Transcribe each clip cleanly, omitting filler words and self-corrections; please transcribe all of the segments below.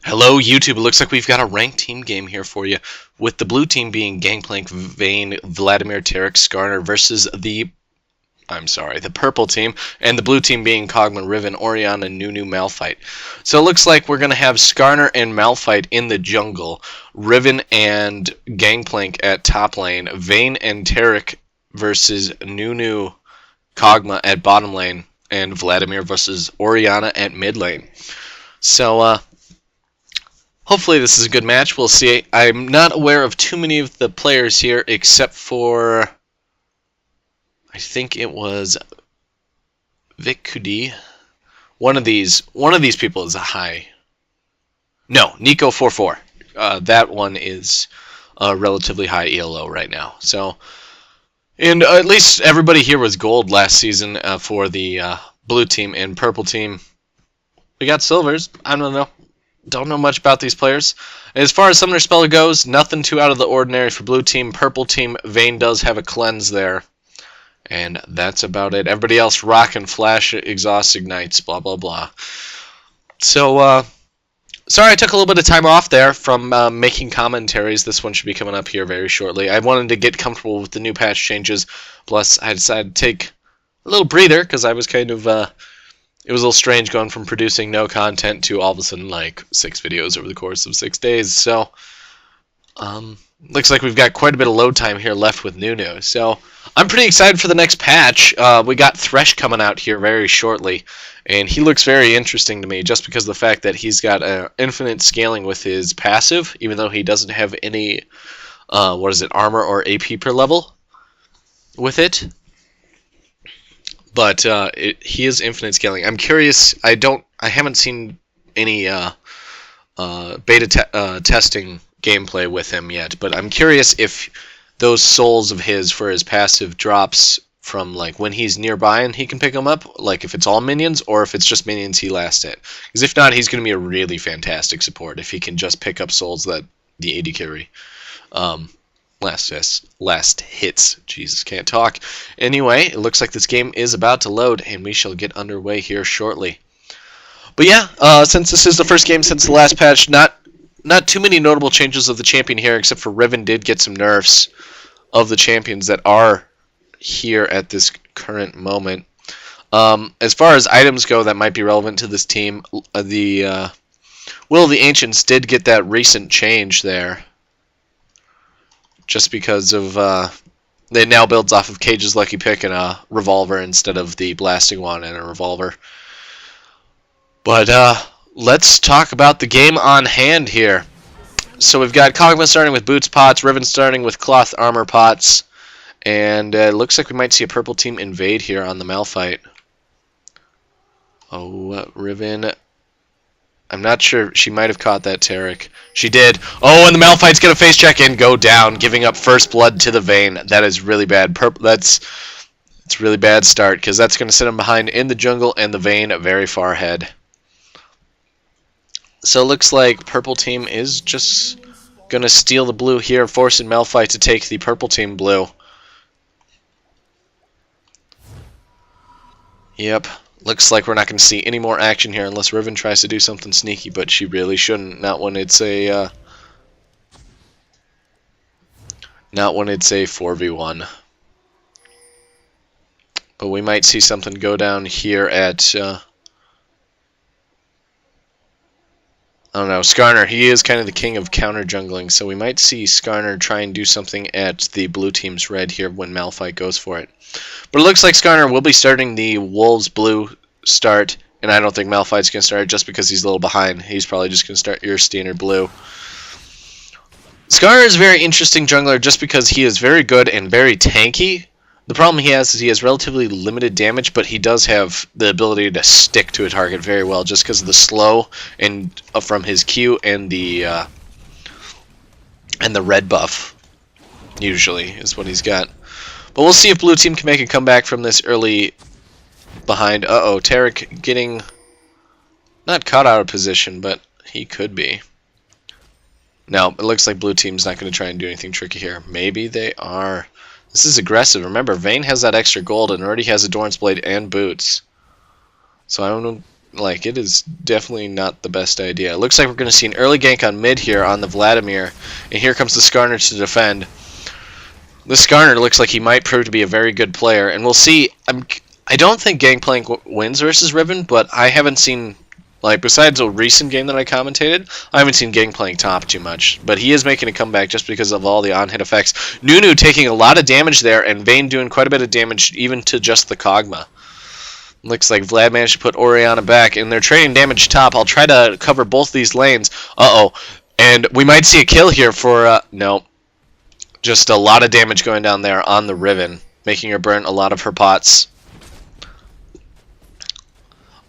Hello YouTube, it looks like we've got a ranked team game here for you, with the blue team being Gangplank, Vayne, Vladimir, Taric, Skarner versus the purple team, and the blue team being Kog'Maw, Riven, Orianna, Nunu, Malphite. So it looks like we're going to have Skarner and Malphite in the jungle, Riven and Gangplank at top lane, Vayne and Taric versus Nunu, Kog'Maw at bottom lane, and Vladimir versus Orianna at mid lane. So, hopefully this is a good match. We'll see. I'm not aware of too many of the players here except for, I think it was VickCuDi. One of these people is a high. No, Nico44. That one is a relatively high ELO right now. So, and at least everybody here was gold last season for the blue team and purple team. We got silvers. I don't know much about these players. As far as Summoner Speller goes, nothing too out of the ordinary for blue team. Purple team, Vayne does have a cleanse there. And that's about it. Everybody else, rock and flash, exhaust, ignites, blah, blah, blah. So, sorry I took a little bit of time off there from making commentaries. This one should be coming up here very shortly. I wanted to get comfortable with the new patch changes. Plus, I decided to take a little breather because I was kind of... it was a little strange going from producing no content to all of a sudden like 6 videos over the course of 6 days. So, looks like we've got quite a bit of load time here left with Nunu. So, I'm pretty excited for the next patch. We got Thresh coming out here very shortly, and he looks very interesting to me just because of the fact that he's got infinite scaling with his passive, even though he doesn't have any, armor or AP per level with it. But he is infinite scaling. I'm curious. I haven't seen any beta testing gameplay with him yet. But I'm curious if those souls of his for his passive drops from like when he's nearby and he can pick them up. Like if it's all minions or if it's just minions he lasts it. Because if not, he's going to be a really fantastic support if he can just pick up souls that the AD carry. Last hits. Jesus, can't talk. Anyway, it looks like this game is about to load, and we shall get underway here shortly. But yeah, since this is the first game since the last patch, not too many notable changes of the champion here, except for Riven did get some nerfs of the champions that are here at this current moment. As far as items go that might be relevant to this team, the Will of the Ancients did get that recent change there. Just because of, it now builds off of Cage's Lucky Pick and a revolver instead of the blasting wand and a revolver. But, let's talk about the game on hand here. So we've got Kog'Maw starting with boots pots, Riven starting with cloth armor pots, and it looks like we might see a purple team invade here on the Malphite. Oh, Riven... I'm not sure. She might have caught that Taric. She did. Oh, and the Malphite's going to face check and go down, giving up first blood to the Vayne. That is really bad. It's really bad start, because that's going to set him behind in the jungle, and the Vayne very far ahead. So it looks like purple team is just going to steal the blue here, forcing Malphite to take the purple team blue. Yep. Looks like we're not going to see any more action here unless Riven tries to do something sneaky, but she really shouldn't. Not when it's a 4v1. But we might see something go down here at I don't know, Skarner. He is kind of the king of counter jungling, so we might see Skarner try and do something at the blue team's red here when Malphite goes for it. But it looks like Skarner will be starting the Wolves blue start, and I don't think Malphite's going to start just because he's a little behind. He's probably just going to start your standard blue. Skarner is a very interesting jungler just because he is very good and very tanky. The problem he has is he has relatively limited damage, but he does have the ability to stick to a target very well just because of the slow and from his Q and the red buff usually is what he's got. But we'll see if blue team can make a comeback from this early behind. Uh-oh, Taric getting not caught out of position, but he could be. Now, it looks like blue team's not going to try and do anything tricky here. Maybe they are. This is aggressive. Remember, Vayne has that extra gold and already has a Doran's Blade and boots. So I don't know. Like, it is definitely not the best idea. It looks like we're going to see an early gank on mid here on the Vladimir. And here comes the Skarner to defend. This Skarner looks like he might prove to be a very good player. And we'll see. I don't think Gangplank wins versus Riven, but I haven't seen, like, besides a recent game that I commentated, I haven't seen Gangplank top too much. But he is making a comeback just because of all the on-hit effects. Nunu taking a lot of damage there, and Vayne doing quite a bit of damage even to just the Kog'Maw. Looks like Vlad managed to put Orianna back, and they're trading damage top. I'll try to cover both these lanes. Uh-oh. And we might see a kill here for, no. Just a lot of damage going down there on the Riven, making her burn a lot of her pots.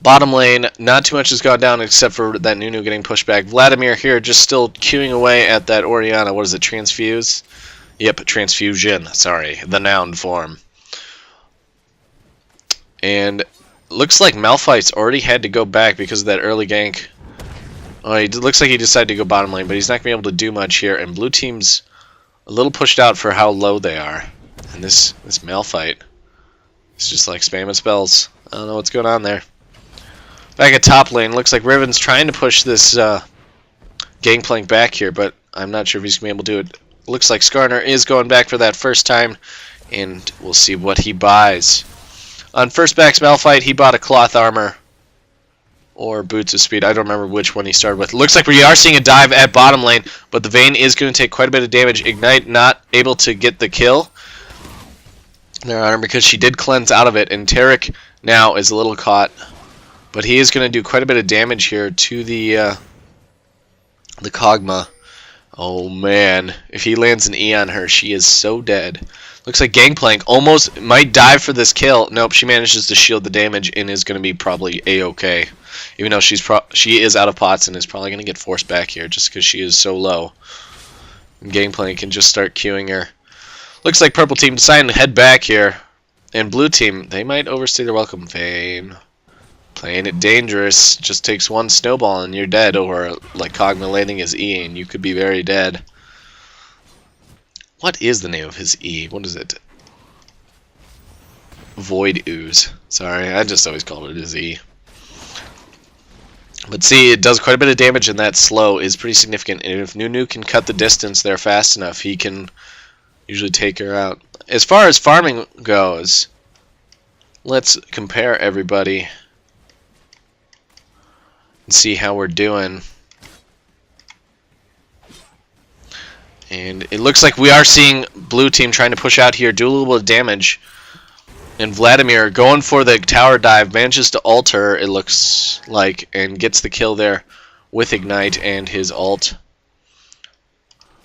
Bottom lane, not too much has gone down except for that Nunu getting pushed back. Vladimir here just still queuing away at that Orianna. What is it, transfuse? Yep, transfusion. Sorry, the noun form. And looks like Malphite's already had to go back because of that early gank. Oh, it looks like he decided to go bottom lane, but he's not going to be able to do much here. And blue team's a little pushed out for how low they are. And this Malphite is just like spamming spells. I don't know what's going on there. Back at top lane, looks like Riven's trying to push this Gangplank back here, but I'm not sure if he's going to be able to do it. Looks like Skarner is going back for that first time, and we'll see what he buys. On first back's Malphite, he bought a cloth armor or boots of speed. I don't remember which one he started with. Looks like we are seeing a dive at bottom lane, but the Vayne is going to take quite a bit of damage. Ignite not able to get the kill there on her because she did cleanse out of it, and Taric now is a little caught. But he is going to do quite a bit of damage here to the Kog'Maw. Oh man, if he lands an E on her, she is so dead. Looks like Gangplank almost might dive for this kill. Nope, she manages to shield the damage and is going to be probably A-okay. Even though she is out of pots and is probably going to get forced back here just because she is so low. And Gangplank can just start queuing her. Looks like purple team deciding to head back here. And blue team, they might overstay their welcome. Vayne. Playing it dangerous. Just takes one snowball and you're dead. Or like Kog'Maw landing his E and you could be very dead. What is the name of his E? What is it? Void Ooze. Sorry, I just always called it his E. But see, it does quite a bit of damage, and that slow is pretty significant. And if Nunu can cut the distance there fast enough, he can usually take her out. As far as farming goes, let's compare everybody and see how we're doing. And it looks like we are seeing blue team trying to push out here, do a little bit of damage. And Vladimir going for the tower dive, manages to ult her, it looks like, and gets the kill there with Ignite and his ult.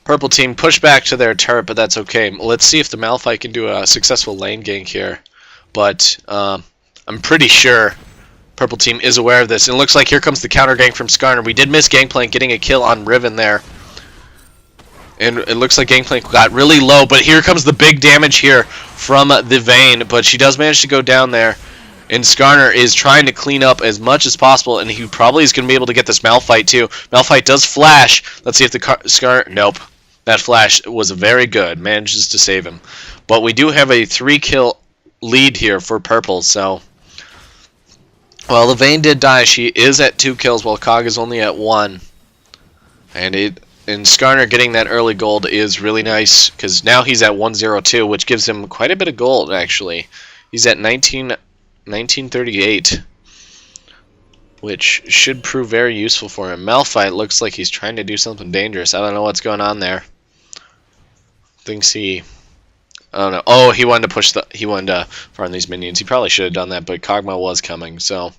Purple team push back to their turret, but that's okay. Let's see if the Malphite can do a successful lane gank here. But I'm pretty sure purple team is aware of this. And it looks like here comes the counter gank from Skarner. We did miss Gangplank getting a kill on Riven there. And it looks like Gangplank got really low, but here comes the big damage here from the Vayne. But she does manage to go down there. And Skarner is trying to clean up as much as possible, and he probably is going to be able to get this Malphite too. Malphite does flash. Let's see if the Skarner... Nope. That flash was very good. Manages to save him. But we do have a 3-kill lead here for purple, so... Well, the Vayne did die. She is at 2 kills, while Kog is only at 1. And Skarner getting that early gold is really nice, because now he's at 102, which gives him quite a bit of gold, actually. He's at 1938, which should prove very useful for him. Malphite looks like he's trying to do something dangerous. I don't know what's going on there. Thinks he... I don't know. Oh, he wanted to push the... He wanted to farm these minions. He probably should have done that, but Kog'Maw was coming, so...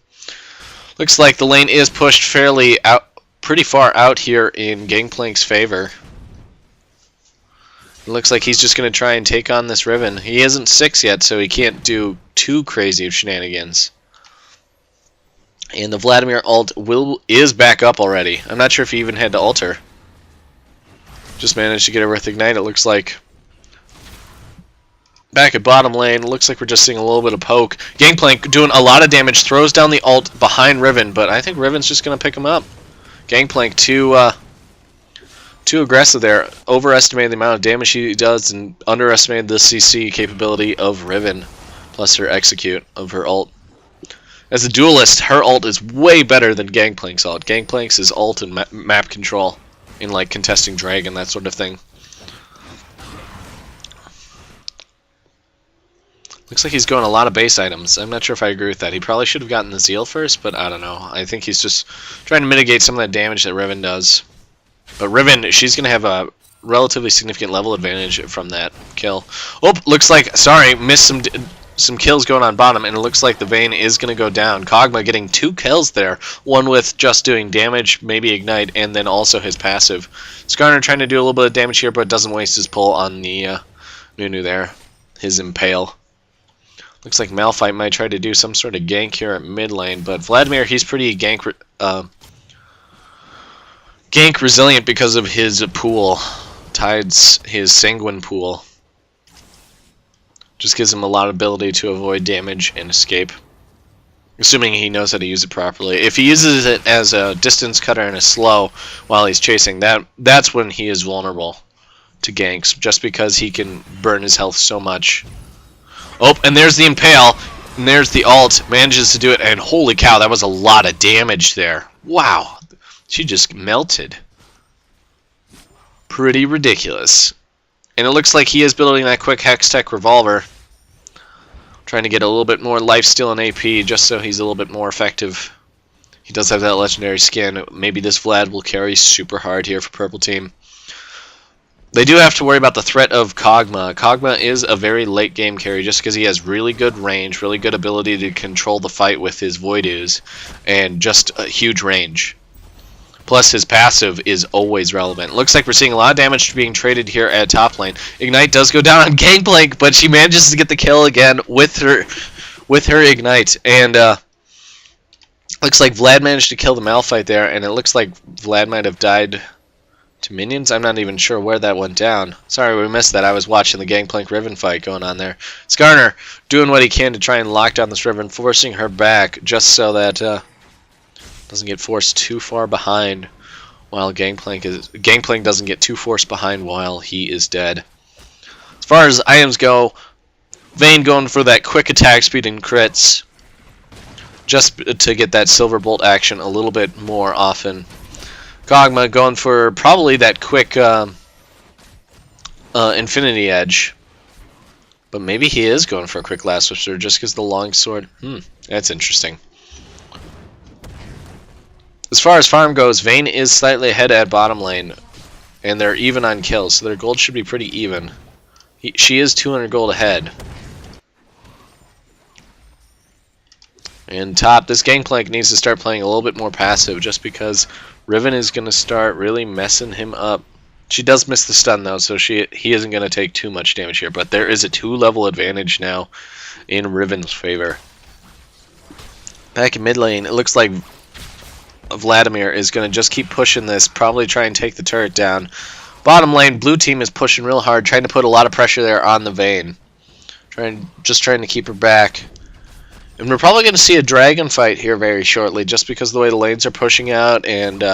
Looks like the lane is pushed fairly out... Pretty far out here in Gangplank's favor. It looks like he's just going to try and take on this Riven. He isn't 6 yet, so he can't do too crazy of shenanigans. And the Vladimir ult is back up already. I'm not sure if he even had to ult her. Just managed to get her with Ignite, it looks like. Back at bottom lane, looks like we're just seeing a little bit of poke. Gangplank doing a lot of damage, throws down the ult behind Riven, but I think Riven's just going to pick him up. Gangplank too aggressive there. Overestimated the amount of damage he does and underestimated the CC capability of Riven, plus her execute of her ult. As a duelist, her ult is way better than Gangplank's ult. Gangplank's is ult and map control in like contesting dragon, that sort of thing. Looks like he's going a lot of base items. I'm not sure if I agree with that. He probably should have gotten the Zeal first, but I don't know. I think he's just trying to mitigate some of that damage that Riven does. But Riven, she's going to have a relatively significant level advantage from that kill. Oh, looks like, sorry, missed some kills going on bottom, and it looks like the Vayne is going to go down. Kog'Maw getting 2 kills there. One with just doing damage, maybe ignite, and then also his passive. Skarner trying to do a little bit of damage here, but doesn't waste his pull on the Nunu there. His impale. Looks like Malphite might try to do some sort of gank here at mid lane, but Vladimir, he's pretty gank resilient because of his pool. Tides his sanguine pool. Just gives him a lot of ability to avoid damage and escape. Assuming he knows how to use it properly. If he uses it as a distance cutter and a slow while he's chasing, that's when he is vulnerable to ganks, just because he can burn his health so much. Oh, and there's the impale, and there's the ult. Manages to do it, and holy cow, that was a lot of damage there. Wow, she just melted. Pretty ridiculous. And it looks like he is building that quick Hextech revolver. Trying to get a little bit more lifesteal and AP, just so he's a little bit more effective. He does have that legendary skin. Maybe this Vlad will carry super hard here for Purple Team. They do have to worry about the threat of Kog'Maw. Kog'Maw is a very late game carry just because he has really good range, really good ability to control the fight with his Voidoos, and just a huge range. Plus his passive is always relevant. Looks like we're seeing a lot of damage being traded here at top lane. Ignite does go down on Gangplank, but she manages to get the kill again with her Ignite. And looks like Vlad managed to kill the Malphite there, and it looks like Vlad might have died to minions. I'm not even sure where that went down. Sorry we missed that. I was watching the Gangplank Riven fight going on there. Skarner doing what he can to try and lock down this Riven, forcing her back just so that doesn't get forced too far behind while Gangplank doesn't get too forced behind while he is dead. As far as items go, Vayne going for that quick attack speed and crits just to get that silver bolt action a little bit more often. Kog'Maw going for probably that quick infinity edge. But maybe he is going for a quick last whisper just because the long sword. That's interesting. As far as farm goes, Vayne is slightly ahead at bottom lane, and they're even on kills, so their gold should be pretty even. She is 200 gold ahead. And top, this Gangplank needs to start playing a little bit more passive, just because Riven is going to start really messing him up. She does miss the stun though, so he isn't going to take too much damage here, but there is a 2-level advantage now in Riven's favor. Back in mid lane, it looks like Vladimir is going to just keep pushing this, probably try and take the turret down. Bottom lane, blue team is pushing real hard, trying to put a lot of pressure there on the Vayne. Just trying to keep her back. And we're probably going to see a dragon fight here very shortly, just because of the way the lanes are pushing out, and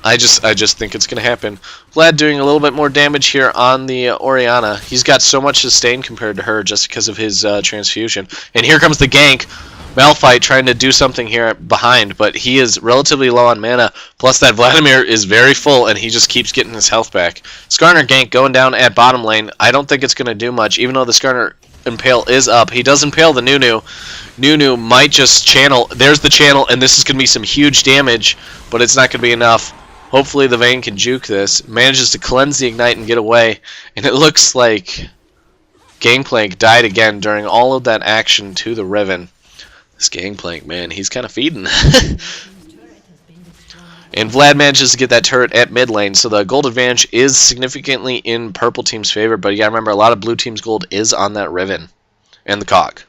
I just think it's going to happen. Vlad doing a little bit more damage here on the Orianna. He's got so much sustain compared to her just because of his transfusion. And here comes the gank. Malphite trying to do something here behind, but he is relatively low on mana, plus that Vladimir is very full, and he just keeps getting his health back. Skarner gank going down at bottom lane. I don't think it's going to do much, even though the Skarner impale is up. He does impale the Nunu. Nunu might just channel. There's the channel, and this is going to be some huge damage, but it's not going to be enough. Hopefully the Vayne can juke this. Manages to cleanse the Ignite and get away, and it looks like Gangplank died again during all of that action to the Riven. This Gangplank, man, he's kind of feeding. And Vlad manages to get that turret at mid lane, so the gold advantage is significantly in purple team's favor, but you gotta remember, a lot of blue team's gold is on that Riven and the Cog.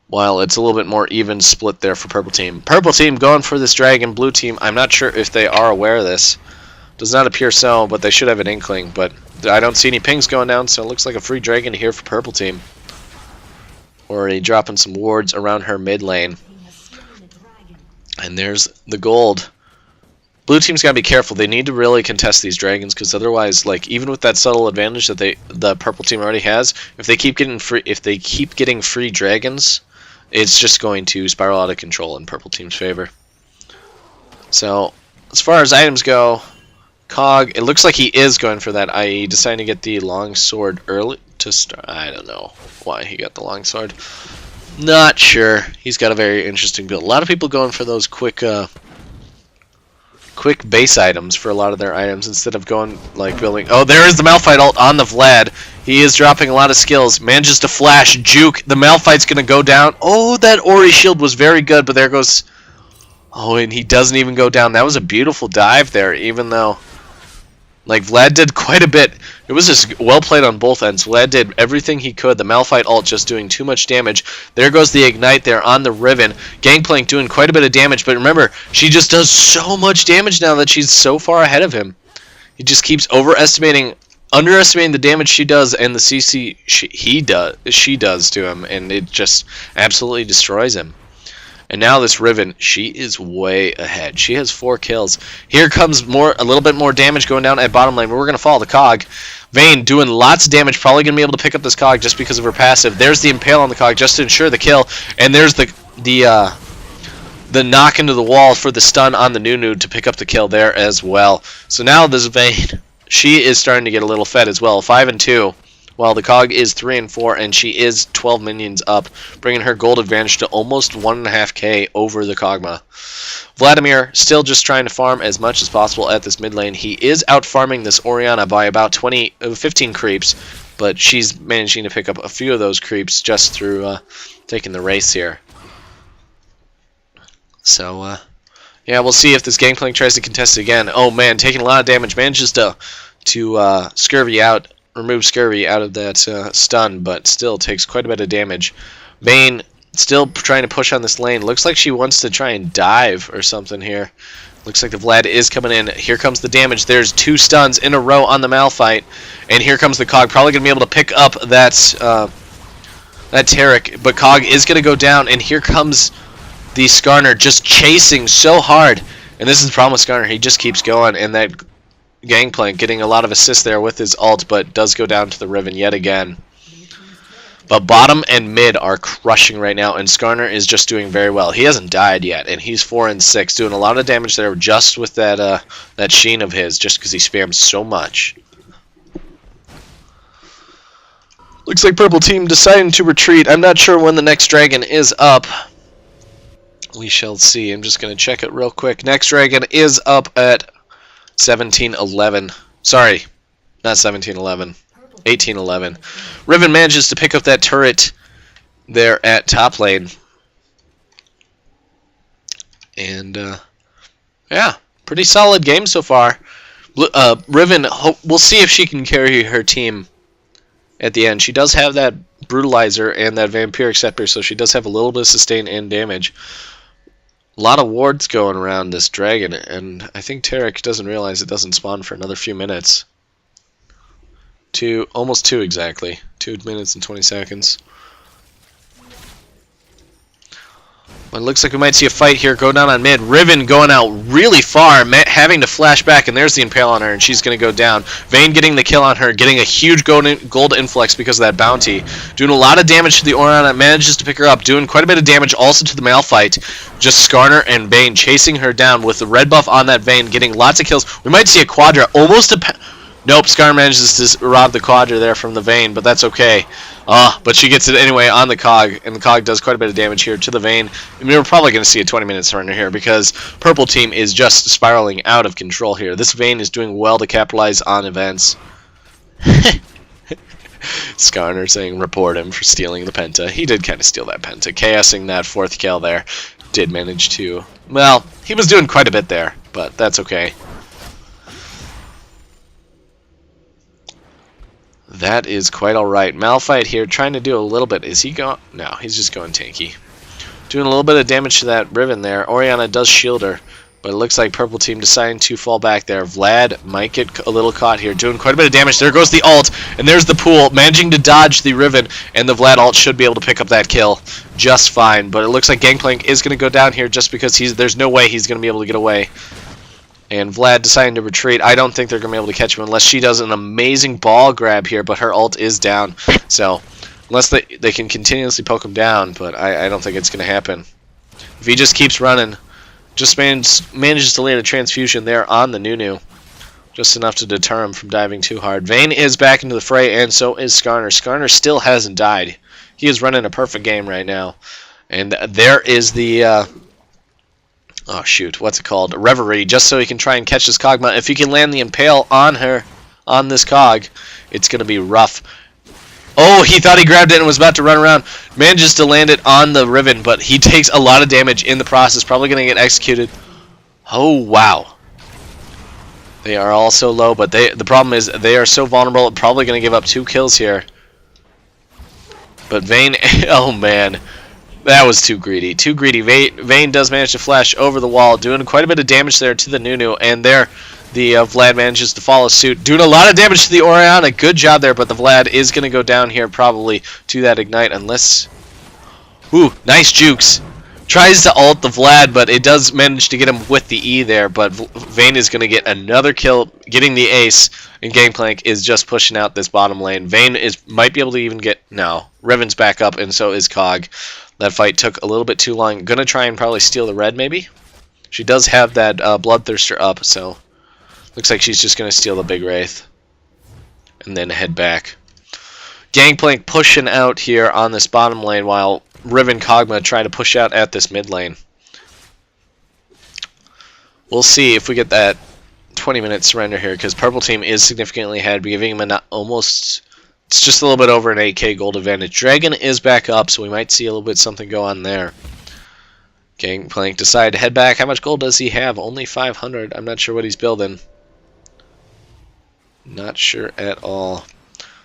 While it's a little bit more even split there for purple team. Purple team going for this dragon, blue team, I'm not sure if they are aware of this. Does not appear so, but they should have an inkling, but I don't see any pings going down, so it looks like a free dragon here for purple team. Already dropping some wards around her mid lane. And there's the gold. Blue team's got to be careful. They need to really contest these dragons, because otherwise, like, even with that subtle advantage that the purple team already has, if they keep getting free dragons, it's just going to spiral out of control in purple team's favor. So, as far as items go, Cog, it looks like he is going for that IE, deciding to get the long sword early to start. I don't know why he got the long sword. Not sure. He's got a very interesting build. A lot of people going for those quick base items for a lot of their items instead of going like building. Oh, there is the Malphite ult on the Vlad. He is dropping a lot of skills. Manages to flash, juke. The Malphite's gonna go down. Oh, that Ori shield was very good, but there goes. Oh, and he doesn't even go down. That was a beautiful dive there, even though, like, Vlad did quite a bit. It was just well played on both ends. Vlad did everything he could. The Malphite ult just doing too much damage. There goes the Ignite there on the Riven. Gangplank doing quite a bit of damage, but remember, she just does so much damage now that she's so far ahead of him. He just keeps underestimating the damage she does and the CC she does to him, and it just absolutely destroys him. And now this Riven, she is way ahead. She has 4 kills. Here comes a little bit more damage going down at bottom lane. But we're going to follow the Cog. Vayne doing lots of damage. Probably going to be able to pick up this Cog just because of her passive. There's the Impale on the Cog just to ensure the kill. And there's the knock into the wall for the stun on the Nunu to pick up the kill there as well. So now this Vayne, she is starting to get a little fed as well. 5 and 2. While the Cog is 3 and 4, and she is 12 minions up, bringing her gold advantage to almost 1.5k over the Kog'Maw. Vladimir still just trying to farm as much as possible at this mid lane. He is out farming this Orianna by about 15 creeps, but she's managing to pick up a few of those creeps just through taking the race here. So, yeah, we'll see if this Gangplank tries to contest it again. Oh man, taking a lot of damage, manages to remove Scurvy out of that stun, but still takes quite a bit of damage. Vayne still trying to push on this lane. Looks like she wants to try and dive or something here. Looks like the Vlad is coming in. Here comes the damage. There's 2 stuns in a row on the Malphite. And here comes the Cog. Probably going to be able to pick up that Taric. But Cog is going to go down. And here comes the Skarner just chasing so hard. And this is the problem with Skarner. He just keeps going. And that Gangplank getting a lot of assists there with his ult, but does go down to the Riven yet again. But bottom and mid are crushing right now, and Skarner is just doing very well. He hasn't died yet, and he's 4 and 6, doing a lot of damage there just with that sheen of his, just because he spams so much. Looks like purple team deciding to retreat. I'm not sure when the next dragon is up. We shall see. I'm just going to check it real quick. Next dragon is up at 17:11. Sorry, not 17:11. 18:11. Riven manages to pick up that turret there at top lane. And yeah, pretty solid game so far. Riven, we'll see if she can carry her team at the end. She does have that brutalizer and that vampiric scepter, so she does have a little bit of sustain and damage. A lot of wards going around this dragon, and I think Taric doesn't realize it doesn't spawn for another few minutes. Almost 2 exactly. 2 minutes and 20 seconds. Well, it looks like we might see a fight here go down on mid. Riven going out really far, having to flash back, and there's the Impale on her, and she's going to go down. Vayne getting the kill on her, getting a huge gold influx because of that bounty. Doing a lot of damage to the Orianna, manages to pick her up, doing quite a bit of damage also to the Malphite. Just Skarner and Vayne chasing her down with the red buff on that Vayne, getting lots of kills. We might see a Quadra, almost a... Nope, Skarner manages to rob the Quadra there from the Vayne, but that's okay. But she gets it anyway on the Cog, and the Cog does quite a bit of damage here to the Vayne. I mean, we're probably going to see a 20-minute surrender here because purple team is just spiraling out of control here. This Vayne is doing well to capitalize on events. Skarner saying report him for stealing the Penta. He did kind of steal that Penta. Chaosing that 4th kill there. Did manage to... Well, he was doing quite a bit there, but that's okay. That is quite alright. Malphite here trying to do a little bit. Is he going? No, he's just going tanky. Doing a little bit of damage to that Riven there. Orianna does shield her, but it looks like purple team deciding to fall back there. Vlad might get a little caught here, doing quite a bit of damage. There goes the ult, and there's the pool, managing to dodge the Riven, and the Vlad ult should be able to pick up that kill just fine. But it looks like Gangplank is going to go down here just because there's no way he's going to be able to get away. And Vlad deciding to retreat. I don't think they're going to be able to catch him unless she does an amazing ball grab here, but her ult is down. So, unless they can continuously poke him down, but I don't think it's going to happen. If he just keeps running, just manages to land a transfusion there on the Nunu. Just enough to deter him from diving too hard. Vayne is back into the fray, and so is Skarner. Skarner still hasn't died. He is running a perfect game right now. And there is the... oh shoot, what's it called? Reverie, just so he can try and catch this Kog'Maw. If he can land the Impale on her, on this Cog, it's going to be rough. Oh, he thought he grabbed it and was about to run around. Manages to land it on the Riven, but he takes a lot of damage in the process. Probably going to get executed. Oh, wow. They are all so low, but the problem is they are so vulnerable. Probably going to give up 2 kills here. But Vayne, oh man. That was too greedy. Too greedy. Vayne does manage to flash over the wall, doing quite a bit of damage there to the Nunu, and there the Vlad manages to follow suit, doing a lot of damage to the Orianna. Good job there, but the Vlad is going to go down here probably to that ignite unless... Ooh, nice jukes. Tries to ult the Vlad, but it does manage to get him with the E there, but Vayne is going to get another kill, getting the ace, and Gangplank is just pushing out this bottom lane. Vayne might be able to even get... No, Riven's back up, and so is Cog. That fight took a little bit too long. Gonna try and probably steal the red, maybe? She does have that Bloodthirster up, so... Looks like she's just gonna steal the big Wraith. And then head back. Gangplank pushing out here on this bottom lane, while Riven Kog'Maw try to push out at this mid lane. We'll see if we get that 20-minute surrender here, because Purple Team is significantly ahead, giving him almost... It's just a little bit over an 8k gold advantage. Dragon is back up, so we might see a little bit something go on there. Gangplank decide to head back. How much gold does he have? Only 500. I'm not sure what he's building. Not sure at all.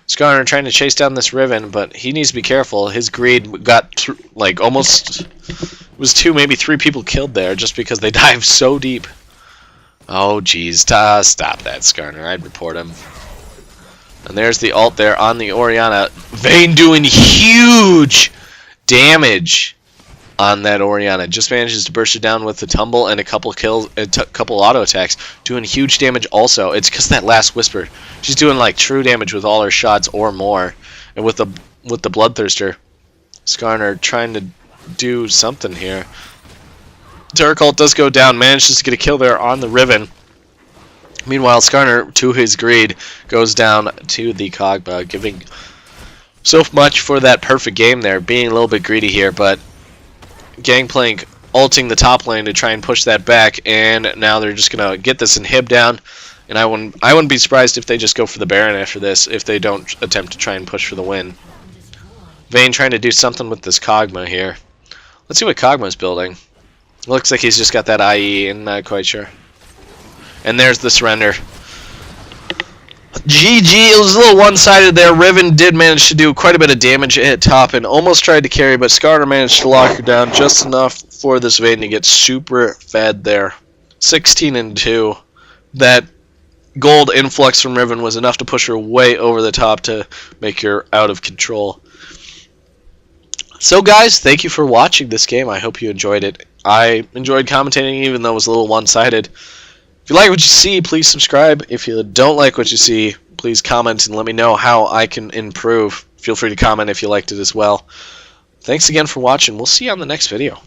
Skarner trying to chase down this Riven, but he needs to be careful. His greed got like almost... It was 2, maybe 3 people killed there just because they dived so deep. Oh, jeez. Stop that, Skarner. I'd report him. And there's the ult there on the Orianna. Vayne doing huge damage on that Orianna. Just manages to burst it down with the tumble and a couple kills, a couple auto attacks. Doing huge damage also. It's because that last Whisper. She's doing like true damage with all her shots or more. And with the Bloodthirster, Skarner trying to do something here. Taric ult does go down. Manages to get a kill there on the Riven. Meanwhile, Skarner, to his greed, goes down to the Kog'Maw, giving so much for that perfect game there, being a little bit greedy here, but Gangplank ulting the top lane to try and push that back, and now they're just going to get this inhib down, and I wouldn't be surprised if they just go for the Baron after this, if they don't attempt to try and push for the win. Vayne trying to do something with this Kog'Maw here. Let's see what Kog'Maw's building. Looks like he's just got that IE, and not quite sure. And there's the surrender. GG, it was a little one-sided there. Riven did manage to do quite a bit of damage at top and almost tried to carry, but Skarner managed to lock her down just enough for this Vayne to get super fed there. 16-2. That gold influx from Riven was enough to push her way over the top to make her out of control. So guys, thank you for watching this game. I hope you enjoyed it. I enjoyed commentating even though it was a little one-sided. If you like what you see, please subscribe. If you don't like what you see, please comment and let me know how I can improve. Feel free to comment if you liked it as well. Thanks again for watching. We'll see you on the next video.